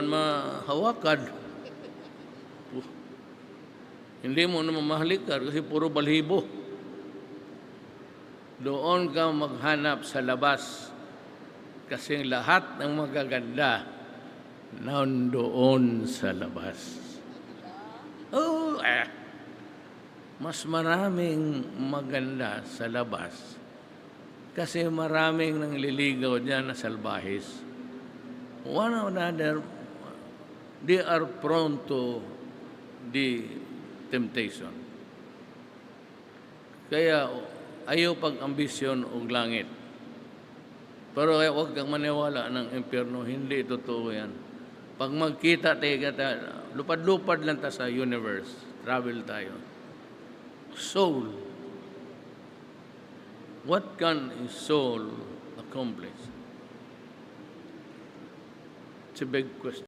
man mahawakan. Hindi mo na mamahalikan kasi puro balhibo. Doon ka maghanap sa labas. Kasi lahat ng magaganda nandoon sa labas. Mas maraming maganda sa labas kasi maraming nangliligaw dyan na salbahis. One another, they are prone to the temptation. Kaya ayaw pag-ambisyon og langit. Pero huwag kang maniwala ng impyerno, hindi totoo yan. Pag magkita tayo, lupad-lupad lang ta sa universe, travel tayo. Soul. What can a soul accomplish? It's a big question.